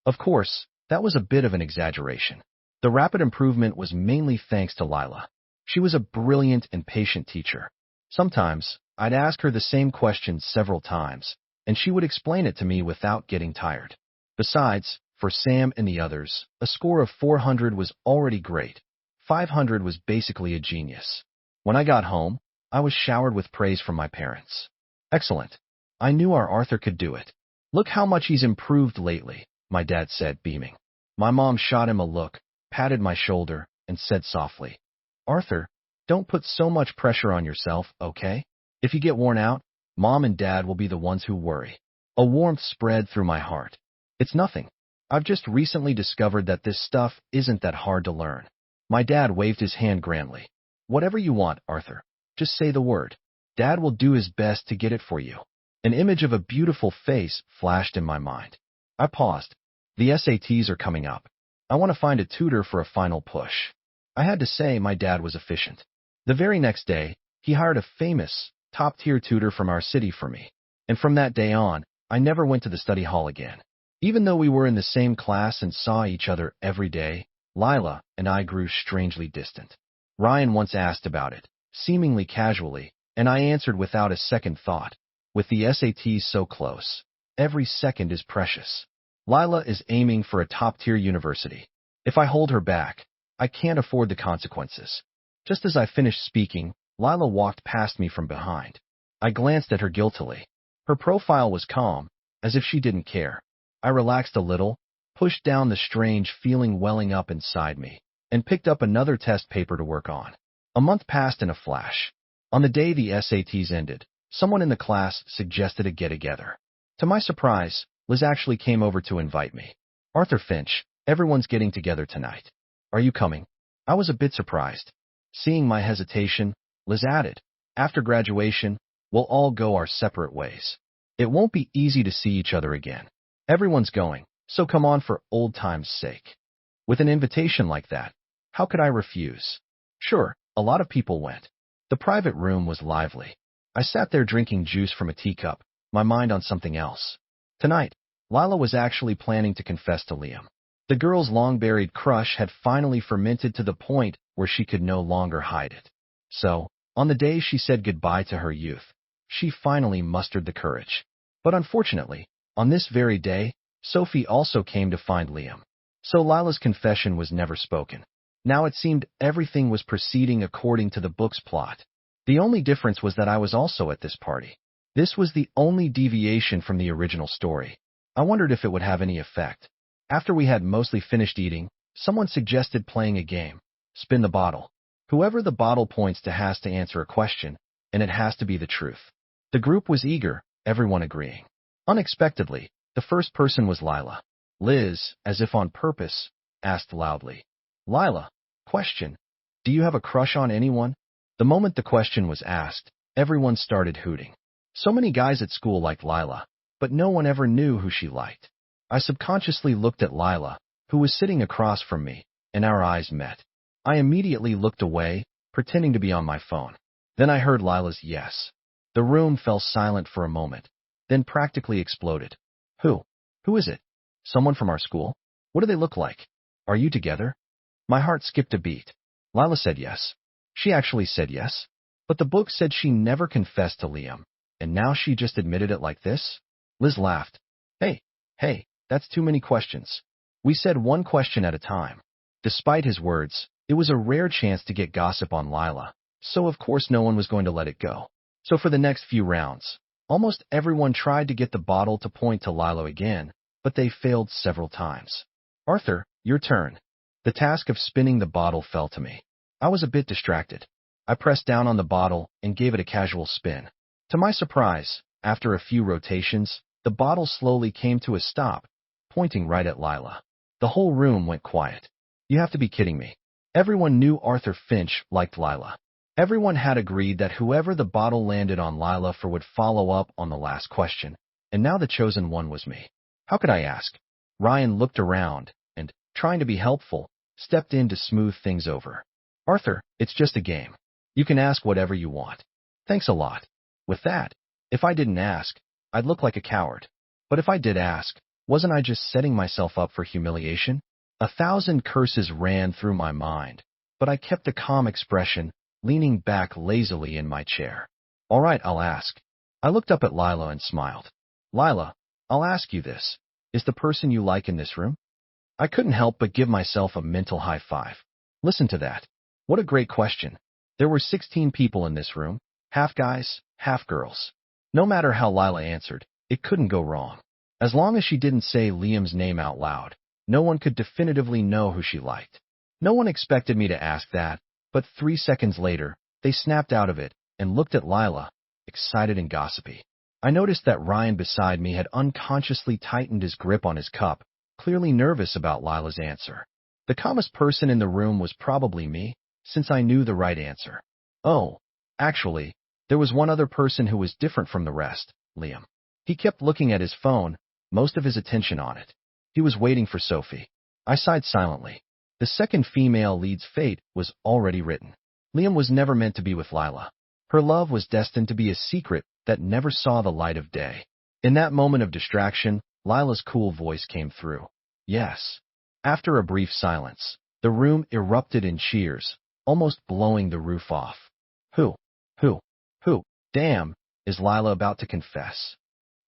Speaker 1: Of course, that was a bit of an exaggeration. The rapid improvement was mainly thanks to Lila. She was a brilliant and patient teacher. Sometimes, I'd ask her the same question several times, and she would explain it to me without getting tired. Besides, for Sam and the others, a score of 400 was already great. 500 was basically a genius. When I got home, I was showered with praise from my parents. Excellent. I knew our Arthur could do it. Look how much he's improved lately, my dad said, beaming. My mom shot him a look, patted my shoulder, and said softly, Arthur, don't put so much pressure on yourself, okay? If you get worn out, Mom and Dad will be the ones who worry. A warmth spread through my heart. It's nothing. I've just recently discovered that this stuff isn't that hard to learn. My dad waved his hand grandly. Whatever you want, Arthur. Just say the word. Dad will do his best to get it for you. An image of a beautiful face flashed in my mind. I paused. The SATs are coming up. I want to find a tutor for a final push. I had to say my dad was efficient. The very next day, he hired a famous, top-tier tutor from our city for me. And from that day on, I never went to the study hall again. Even though we were in the same class and saw each other every day, Lila and I grew strangely distant. Ryan once asked about it, seemingly casually, and I answered without a second thought. With the SATs so close, every second is precious. Lila is aiming for a top-tier university. If I hold her back, I can't afford the consequences. Just as I finished speaking, Lila walked past me from behind. I glanced at her guiltily. Her profile was calm, as if she didn't care. I relaxed a little, pushed down the strange feeling welling up inside me, and picked up another test paper to work on. A month passed in a flash. On the day the SATs ended, someone in the class suggested a get-together. To my surprise, Liz actually came over to invite me. Arthur Finch, everyone's getting together tonight. Are you coming? I was a bit surprised. Seeing my hesitation, Liz added, after graduation, we'll all go our separate ways. It won't be easy to see each other again. Everyone's going, so come on for old time's sake. With an invitation like that, how could I refuse? Sure, a lot of people went. The private room was lively. I sat there drinking juice from a teacup, my mind on something else. Tonight, Lila was actually planning to confess to Liam. The girl's long-buried crush had finally fermented to the point where she could no longer hide it. So, on the day she said goodbye to her youth, she finally mustered the courage. But unfortunately, on this very day, Sophie also came to find Liam. So Lila's confession was never spoken. Now it seemed everything was proceeding according to the book's plot. The only difference was that I was also at this party. This was the only deviation from the original story. I wondered if it would have any effect. After we had mostly finished eating, someone suggested playing a game. Spin the bottle. Whoever the bottle points to has to answer a question, and it has to be the truth. The group was eager, everyone agreeing. Unexpectedly, the first person was Lila. Liz, as if on purpose, asked loudly, "Lila, question. Do you have a crush on anyone?" The moment the question was asked, everyone started hooting. So many guys at school liked Lila, but no one ever knew who she liked. I subconsciously looked at Lila, who was sitting across from me, and our eyes met. I immediately looked away, pretending to be on my phone. Then I heard Lila's yes. The room fell silent for a moment, then practically exploded. Who? Who is it? Someone from our school? What do they look like? Are you together? My heart skipped a beat. Lila said yes. She actually said yes. But the book said she never confessed to Liam, and now she just admitted it like this? Liz laughed. Hey, that's too many questions. We said one question at a time. Despite his words, it was a rare chance to get gossip on Lila, so of course no one was going to let it go. So for the next few rounds, almost everyone tried to get the bottle to point to Lila again, but they failed several times. Arthur, your turn. The task of spinning the bottle fell to me. I was a bit distracted. I pressed down on the bottle and gave it a casual spin. To my surprise, after a few rotations, the bottle slowly came to a stop, pointing right at Lila. The whole room went quiet. You have to be kidding me. Everyone knew Arthur Finch liked Lila. Everyone had agreed that whoever the bottle landed on Lila for would follow up on the last question, and now the chosen one was me. How could I ask? Ryan looked around and, trying to be helpful, stepped in to smooth things over. Arthur, it's just a game. You can ask whatever you want. Thanks a lot. With that, if I didn't ask, I'd look like a coward. But if I did ask, wasn't I just setting myself up for humiliation? 1,000 curses ran through my mind, but I kept a calm expression, leaning back lazily in my chair. All right, I'll ask. I looked up at Lila and smiled. Lila, I'll ask you this. Is the person you like in this room? I couldn't help but give myself a mental high five. Listen to that. What a great question. There were 16 people in this room, half guys, half girls. No matter how Lila answered, it couldn't go wrong. As long as she didn't say Liam's name out loud, no one could definitively know who she liked. No one expected me to ask that, but 3 seconds later, they snapped out of it and looked at Lila, excited and gossipy. I noticed that Ryan beside me had unconsciously tightened his grip on his cup, clearly nervous about Lila's answer. The calmest person in the room was probably me, since I knew the right answer. Oh, actually, there was one other person who was different from the rest, Liam. He kept looking at his phone, most of his attention on it. He was waiting for Sophie. I sighed silently. The second female lead's fate was already written. Liam was never meant to be with Lila. Her love was destined to be a secret that never saw the light of day. In that moment of distraction, Lila's cool voice came through. Yes. After a brief silence, the room erupted in cheers, almost blowing the roof off. Who? Damn, is Lila about to confess?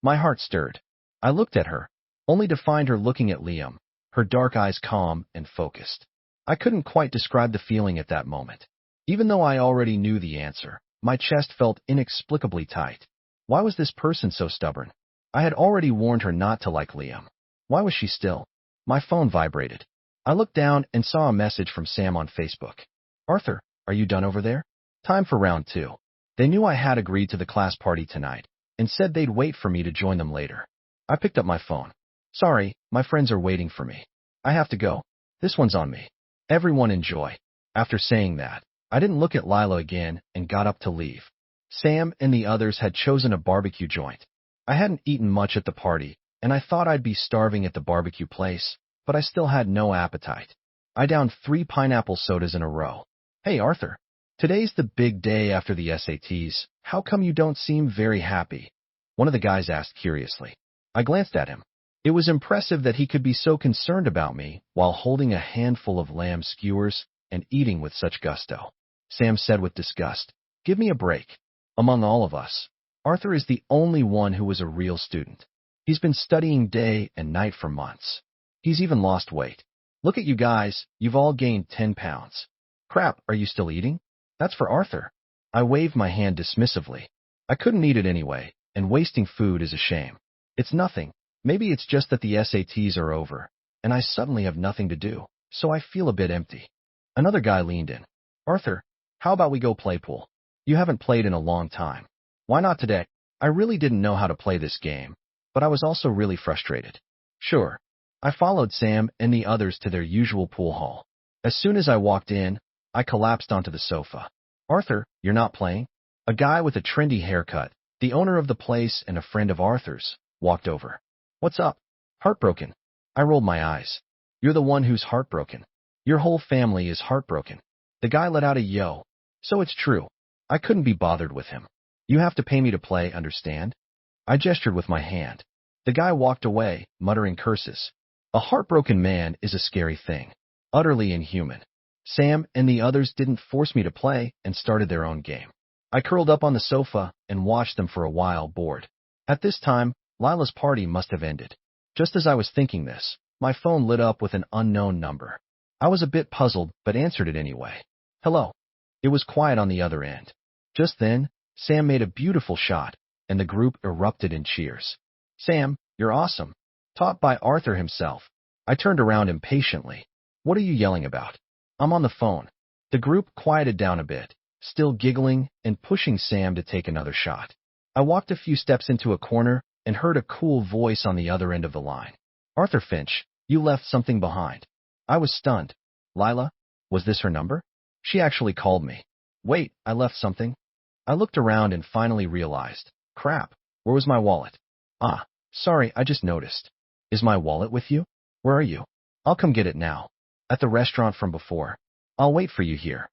Speaker 1: My heart stirred. I looked at her, only to find her looking at Liam, her dark eyes calm and focused. I couldn't quite describe the feeling at that moment. Even though I already knew the answer, my chest felt inexplicably tight. Why was this person so stubborn? I had already warned her not to like Liam. Why was she still? My phone vibrated. I looked down and saw a message from Sam on Facebook. Arthur, are you done over there? Time for round 2. They knew I had agreed to the class party tonight, and said they'd wait for me to join them later. I picked up my phone. Sorry, my friends are waiting for me. I have to go. This one's on me. Everyone enjoy. After saying that, I didn't look at Lila again and got up to leave. Sam and the others had chosen a barbecue joint. I hadn't eaten much at the party, and I thought I'd be starving at the barbecue place, but I still had no appetite. I downed 3 pineapple sodas in a row. Hey, Arthur. Today's the big day after the SATs. How come you don't seem very happy? One of the guys asked curiously. I glanced at him. It was impressive that he could be so concerned about me while holding a handful of lamb skewers and eating with such gusto. Sam said with disgust, "Give me a break. Among all of us, Arthur is the only one who was a real student. He's been studying day and night for months. He's even lost weight. Look at you guys, you've all gained 10 pounds. Crap, are you still eating? That's for Arthur." I waved my hand dismissively. I couldn't eat it anyway, and wasting food is a shame. It's nothing. Maybe it's just that the SATs are over, and I suddenly have nothing to do, so I feel a bit empty. Another guy leaned in. Arthur, how about we go play pool? You haven't played in a long time. Why not today? I really didn't know how to play this game, but I was also really frustrated. Sure. I followed Sam and the others to their usual pool hall. As soon as I walked in, I collapsed onto the sofa. Arthur, you're not playing? A guy with a trendy haircut, the owner of the place and a friend of Arthur's, walked over. What's up? Heartbroken. I rolled my eyes. You're the one who's heartbroken. Your whole family is heartbroken. The guy let out a yo. So it's true. I couldn't be bothered with him. You have to pay me to play, understand? I gestured with my hand. The guy walked away, muttering curses. A heartbroken man is a scary thing. Utterly inhuman. Sam and the others didn't force me to play and started their own game. I curled up on the sofa and watched them for a while, bored. At this time, Lila's party must have ended. Just as I was thinking this, my phone lit up with an unknown number. I was a bit puzzled, but answered it anyway. Hello. It was quiet on the other end. Just then, Sam made a beautiful shot, and the group erupted in cheers. Sam, you're awesome. Taught by Arthur himself. I turned around impatiently. What are you yelling about? I'm on the phone. The group quieted down a bit, still giggling and pushing Sam to take another shot. I walked a few steps into a corner and heard a cool voice on the other end of the line. Arthur Finch, you left something behind. I was stunned. Lila? Was this her number? She actually called me. Wait, I left something? I looked around and finally realized. Crap, where was my wallet? Ah, sorry, I just noticed. Is my wallet with you? Where are you? I'll come get it now. At the restaurant from before. I'll wait for you here.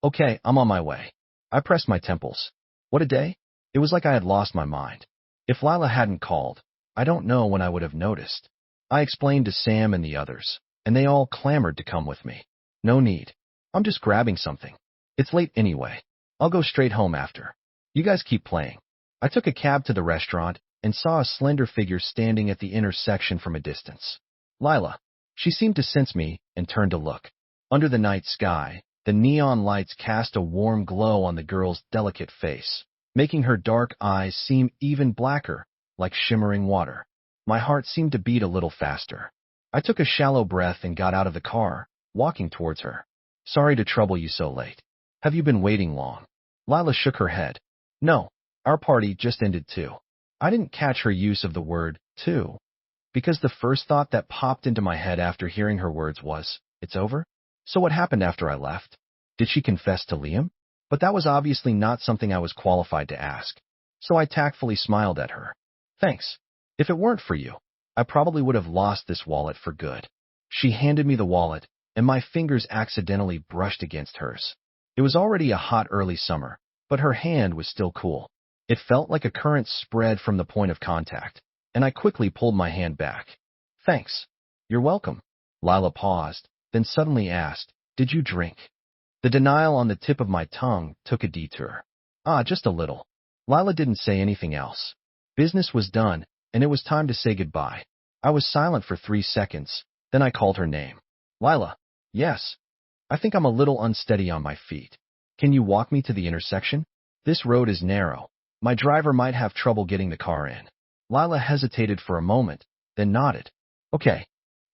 Speaker 1: Okay, I'm on my way. I pressed my temples. What a day. It was like I had lost my mind. If Lila hadn't called, I don't know when I would have noticed. I explained to Sam and the others, and they all clamored to come with me. No need. I'm just grabbing something. It's late anyway. I'll go straight home after. You guys keep playing. I took a cab to the restaurant and saw a slender figure standing at the intersection from a distance. Lila. She seemed to sense me and turned to look. Under the night sky, the neon lights cast a warm glow on the girl's delicate face, making her dark eyes seem even blacker, like shimmering water. My heart seemed to beat a little faster. I took a shallow breath and got out of the car, walking towards her. Sorry to trouble you so late. Have you been waiting long? Lila shook her head. No, our party just ended too. I didn't catch her use of the word too, because the first thought that popped into my head after hearing her words was, it's over? So what happened after I left? Did she confess to Liam? But that was obviously not something I was qualified to ask, so I tactfully smiled at her. Thanks. If it weren't for you, I probably would have lost this wallet for good. She handed me the wallet, and my fingers accidentally brushed against hers. It was already a hot early summer, but her hand was still cool. It felt like a current spread from the point of contact, and I quickly pulled my hand back. Thanks. You're welcome. Lila paused, then suddenly asked, did you drink? The denial on the tip of my tongue took a detour. Just a little. Lila didn't say anything else. Business was done, and it was time to say goodbye. I was silent for 3 seconds, then I called her name. Lila. Yes. I think I'm a little unsteady on my feet. Can you walk me to the intersection? This road is narrow. My driver might have trouble getting the car in. Lila hesitated for a moment, then nodded. Okay.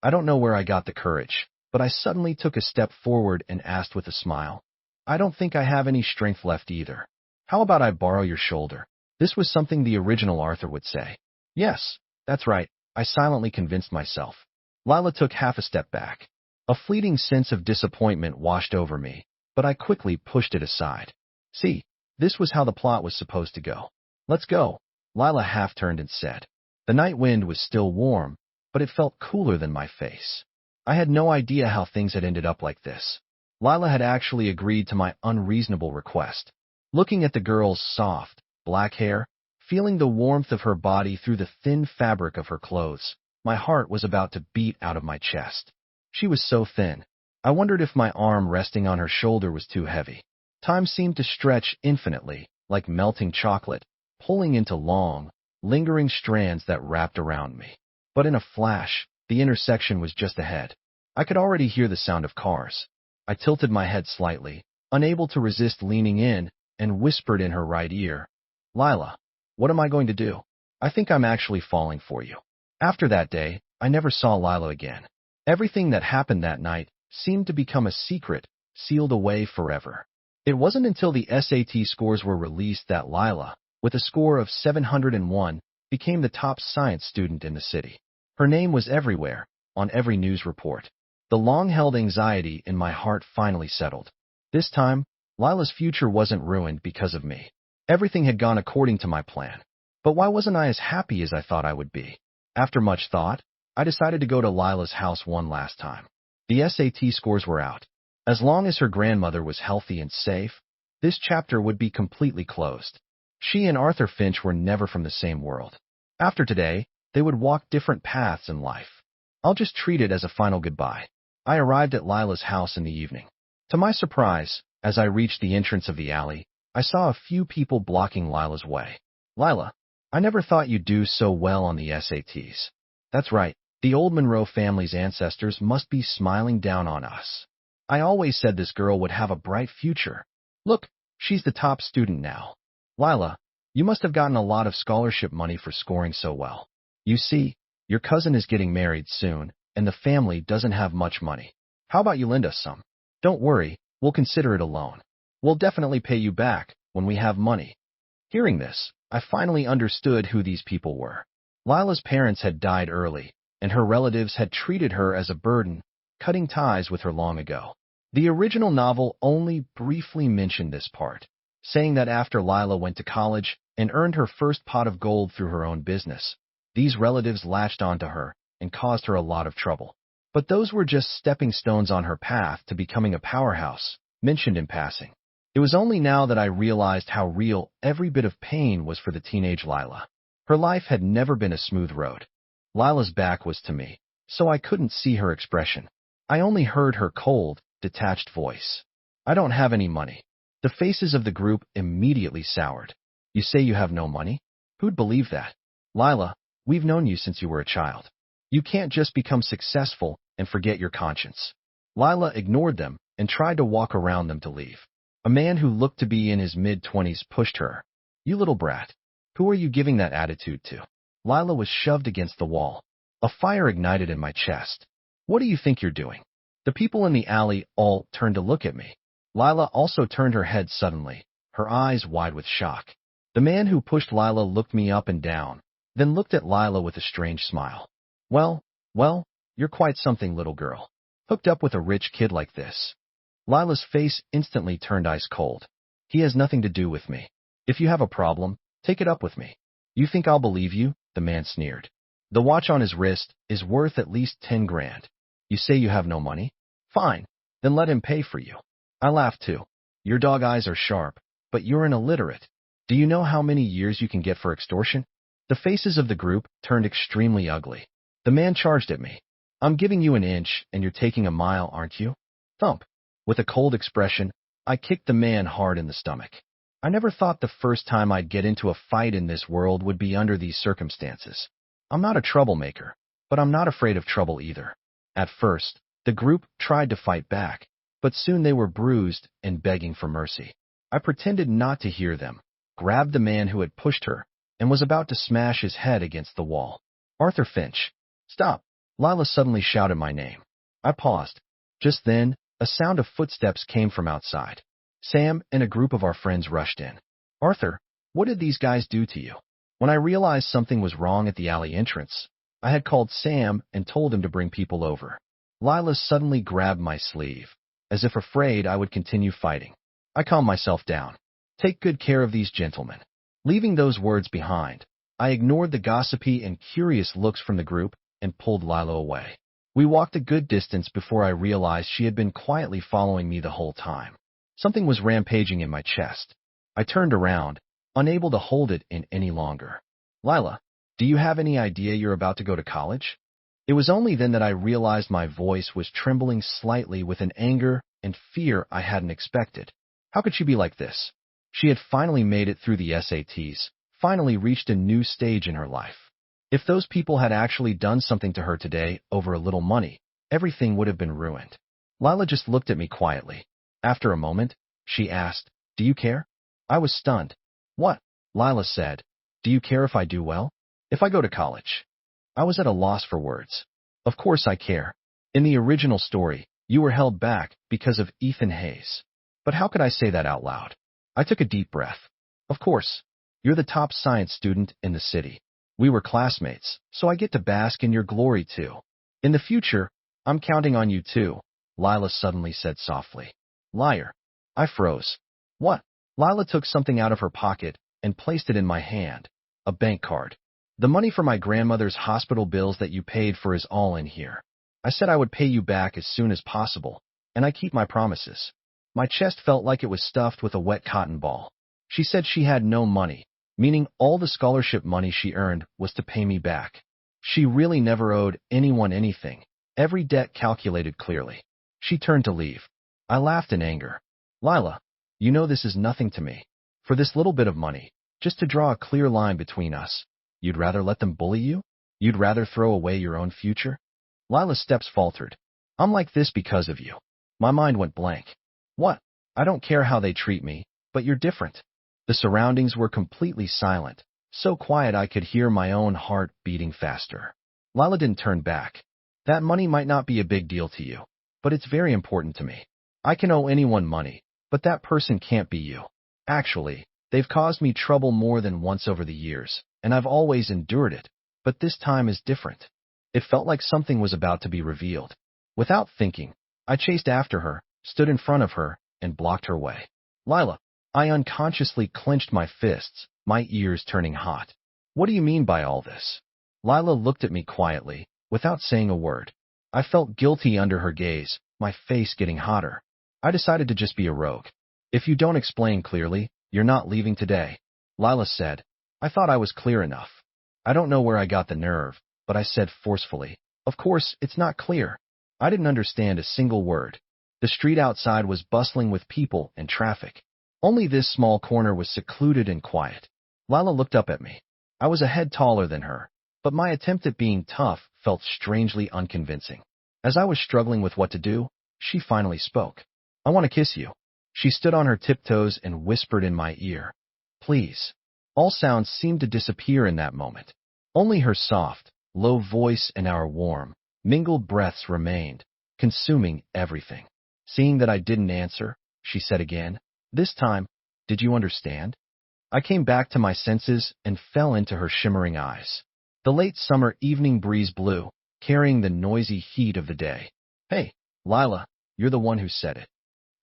Speaker 1: I don't know where I got the courage, but I suddenly took a step forward and asked with a smile. I don't think I have any strength left either. How about I borrow your shoulder? This was something the original Arthur would say. Yes, that's right, I silently convinced myself. Lila took half a step back. A fleeting sense of disappointment washed over me, but I quickly pushed it aside. See, this was how the plot was supposed to go. Let's go. Lila half turned and said. The night wind was still warm, but it felt cooler than my face. I had no idea how things had ended up like this. Lila had actually agreed to my unreasonable request. Looking at the girl's soft, black hair, feeling the warmth of her body through the thin fabric of her clothes, my heart was about to beat out of my chest. She was so thin. I wondered if my arm resting on her shoulder was too heavy. Time seemed to stretch infinitely, like melting chocolate, pulling into long, lingering strands that wrapped around me. But in a flash, the intersection was just ahead. I could already hear the sound of cars. I tilted my head slightly, unable to resist leaning in, and whispered in her right ear, "Lila, what am I going to do? I think I'm actually falling for you." After that day, I never saw Lila again. Everything that happened that night seemed to become a secret, sealed away forever. It wasn't until the SAT scores were released that Lila, with a score of 701, became the top science student in the city. Her name was everywhere, on every news report. The long-held anxiety in my heart finally settled. This time, Lila's future wasn't ruined because of me. Everything had gone according to my plan. But why wasn't I as happy as I thought I would be? After much thought, I decided to go to Lila's house one last time. The SAT scores were out. As long as her grandmother was healthy and safe, this chapter would be completely closed. She and Arthur Finch were never from the same world. After today, they would walk different paths in life. I'll just treat it as a final goodbye. I arrived at Lila's house in the evening. To my surprise, as I reached the entrance of the alley, I saw a few people blocking Lila's way. "Lila, I never thought you'd do so well on the SATs." That's right, the old Monroe family's ancestors must be smiling down on us. I always said this girl would have a bright future. Look, she's the top student now. Lila, you must have gotten a lot of scholarship money for scoring so well. You see, your cousin is getting married soon, and the family doesn't have much money. How about you lend us some? Don't worry, we'll consider it a loan. We'll definitely pay you back when we have money. Hearing this, I finally understood who these people were. Lila's parents had died early, and her relatives had treated her as a burden, cutting ties with her long ago. The original novel only briefly mentioned this part, saying that after Lila went to college and earned her first pot of gold through her own business, these relatives latched onto her and caused her a lot of trouble. But those were just stepping stones on her path to becoming a powerhouse, mentioned in passing. It was only now that I realized how real every bit of pain was for the teenage Lila. Her life had never been a smooth road. Lila's back was to me, so I couldn't see her expression. I only heard her cold, detached voice. "I don't have any money." The faces of the group immediately soured. "You say you have no money? Who'd believe that? Lila, we've known you since you were a child. You can't just become successful and forget your conscience." Lila ignored them and tried to walk around them to leave. A man who looked to be in his mid-20s pushed her. "You little brat. Who are you giving that attitude to?" Lila was shoved against the wall. A fire ignited in my chest. "What do you think you're doing?" The people in the alley all turned to look at me. Lila also turned her head suddenly, her eyes wide with shock. The man who pushed Lila looked me up and down, then looked at Lila with a strange smile. Well, you're quite something, little girl. Hooked up with a rich kid like this." Lila's face instantly turned ice cold. "He has nothing to do with me. If you have a problem, take it up with me." "You think I'll believe you?" the man sneered. "The watch on his wrist is worth at least 10 grand. You say you have no money? Fine, then let him pay for you." I laughed too. "Your dog eyes are sharp, but you're an illiterate. Do you know how many years you can get for extortion?" The faces of the group turned extremely ugly. The man charged at me. "I'm giving you an inch, and you're taking a mile, aren't you?" Thump. With a cold expression, I kicked the man hard in the stomach. I never thought the first time I'd get into a fight in this world would be under these circumstances. I'm not a troublemaker, but I'm not afraid of trouble either. At first, the group tried to fight back, but soon they were bruised and begging for mercy. I pretended not to hear them, grabbed the man who had pushed her, and was about to smash his head against the wall. "Arthur Finch." "Stop!" Lila suddenly shouted my name. I paused. Just then, a sound of footsteps came from outside. Sam and a group of our friends rushed in. "Arthur, what did these guys do to you?" When I realized something was wrong at the alley entrance, I had called Sam and told him to bring people over. Lila suddenly grabbed my sleeve, as if afraid I would continue fighting. I calmed myself down. "Take good care of these gentlemen." Leaving those words behind, I ignored the gossipy and curious looks from the group and pulled Lila away. We walked a good distance before I realized she had been quietly following me the whole time. Something was rampaging in my chest. I turned around, unable to hold it in any longer. Lila, do you have any idea you're about to go to college? It was only then that I realized my voice was trembling slightly with an anger and fear I hadn't expected. How could she be like this? She had finally made it through the SATs, finally reached a new stage in her life. If those people had actually done something to her today over a little money, everything would have been ruined. Lila just looked at me quietly. After a moment, she asked, "Do you care?" I was stunned. "What?" Lila said. "Do you care if I do well? If I go to college?" I was at a loss for words. Of course I care. In the original story, you were held back because of Ethan Hayes. But how could I say that out loud? I took a deep breath. Of course. You're the top science student in the city. We were classmates, so I get to bask in your glory too. In the future, I'm counting on you too, Lila suddenly said softly. Liar. I froze. What? Lila took something out of her pocket and placed it in my hand. A bank card. The money for my grandmother's hospital bills that you paid for is all in here. I said I would pay you back as soon as possible, and I keep my promises. My chest felt like it was stuffed with a wet cotton ball. She said she had no money, meaning all the scholarship money she earned was to pay me back. She really never owed anyone anything, every debt calculated clearly. She turned to leave. I laughed in anger. Lila, you know this is nothing to me. For this little bit of money, just to draw a clear line between us, you'd rather let them bully you? You'd rather throw away your own future? Lila's steps faltered. I'm like this because of you. My mind went blank. What? I don't care how they treat me, but you're different. The surroundings were completely silent, so quiet I could hear my own heart beating faster. Lila didn't turn back. That money might not be a big deal to you, but it's very important to me. I can owe anyone money, but that person can't be you. Actually, they've caused me trouble more than once over the years, and I've always endured it, but this time is different. It felt like something was about to be revealed. Without thinking, I chased after her, stood in front of her, and blocked her way. Lila, I unconsciously clenched my fists, my ears turning hot. What do you mean by all this? Lila looked at me quietly, without saying a word. I felt guilty under her gaze, my face getting hotter. I decided to just be a rogue. If you don't explain clearly, you're not leaving today, Lila said. I thought I was clear enough. I don't know where I got the nerve, but I said forcefully, of course, it's not clear. I didn't understand a single word. The street outside was bustling with people and traffic. Only this small corner was secluded and quiet. Lila looked up at me. I was a head taller than her, but my attempt at being tough felt strangely unconvincing. As I was struggling with what to do, she finally spoke. I want to kiss you. She stood on her tiptoes and whispered in my ear. Please. All sounds seemed to disappear in that moment. Only her soft, low voice and our warm, mingled breaths remained, consuming everything. Seeing that I didn't answer, she said again, this time, did you understand? I came back to my senses and fell into her shimmering eyes. The late summer evening breeze blew, carrying the noisy heat of the day. Hey, Lila, you're the one who said it.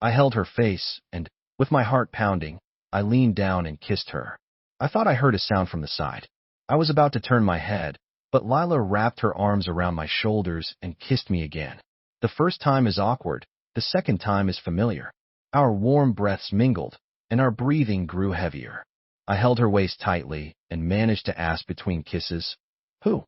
Speaker 1: I held her face and, with my heart pounding, I leaned down and kissed her. I thought I heard a sound from the side. I was about to turn my head, but Lila wrapped her arms around my shoulders and kissed me again. The first time is awkward, the second time is familiar. Our warm breaths mingled, and our breathing grew heavier. I held her waist tightly and managed to ask between kisses, Who?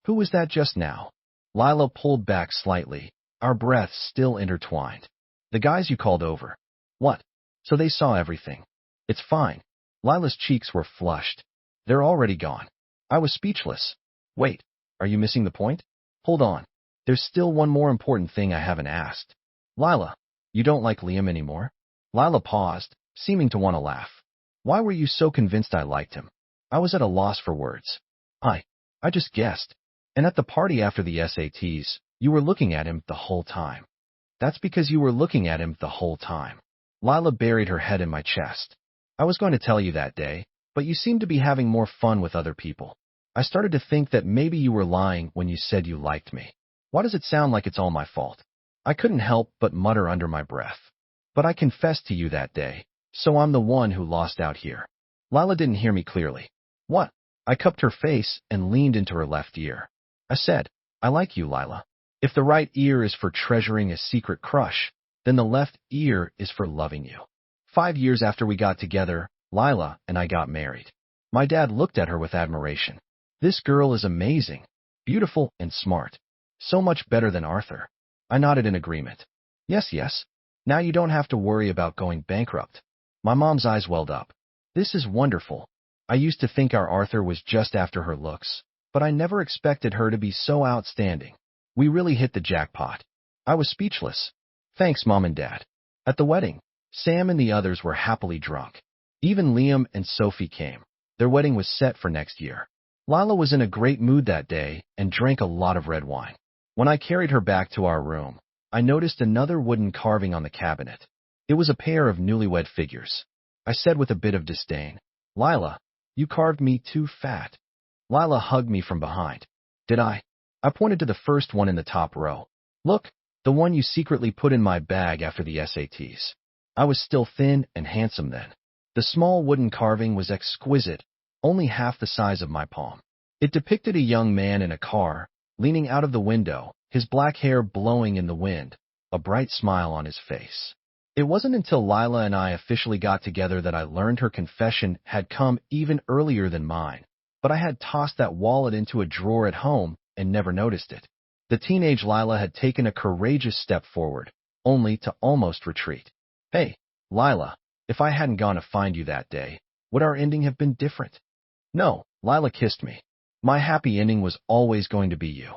Speaker 1: Who was that just now? Lila pulled back slightly, our breaths still intertwined. The guys you called over. What? So they saw everything. It's fine. Lila's cheeks were flushed. They're already gone. I was speechless. Wait, are you missing the point? Hold on. There's still one more important thing I haven't asked. Lila, you don't like Liam anymore? Lila paused, seeming to want to laugh. Why were you so convinced I liked him? I was at a loss for words. I just guessed. And at the party after the SATs, you were looking at him the whole time. That's because you were looking at him the whole time. Lila buried her head in my chest. I was going to tell you that day, but you seemed to be having more fun with other people. I started to think that maybe you were lying when you said you liked me. Why does it sound like it's all my fault? I couldn't help but mutter under my breath. But I confessed to you that day, so I'm the one who lost out here. Lila didn't hear me clearly. What? I cupped her face and leaned into her left ear. I said, I like you, Lila. If the right ear is for treasuring a secret crush, then the left ear is for loving you. 5 years after we got together, Lila and I got married. My dad looked at her with admiration. This girl is amazing, beautiful, and smart. So much better than Arthur. I nodded in agreement. Yes, yes. Now you don't have to worry about going bankrupt. My mom's eyes welled up. This is wonderful. I used to think our Arthur was just after her looks, but I never expected her to be so outstanding. We really hit the jackpot. I was speechless. Thanks, Mom and Dad. At the wedding, Sam and the others were happily drunk. Even Liam and Sophie came. Their wedding was set for next year. Lila was in a great mood that day and drank a lot of red wine. When I carried her back to our room, I noticed another wooden carving on the cabinet. It was a pair of newlywed figures. I said with a bit of disdain, Lila, you carved me too fat. Lila hugged me from behind. Did I? I pointed to the first one in the top row. Look, the one you secretly put in my bag after the SATs. I was still thin and handsome then. The small wooden carving was exquisite, only half the size of my palm. It depicted a young man in a car, leaning out of the window, his black hair blowing in the wind, a bright smile on his face. It wasn't until Lila and I officially got together that I learned her confession had come even earlier than mine, but I had tossed that wallet into a drawer at home and never noticed it. The teenage Lila had taken a courageous step forward, only to almost retreat. Hey, Lila, if I hadn't gone to find you that day, would our ending have been different? No, Lila kissed me. My happy ending was always going to be you.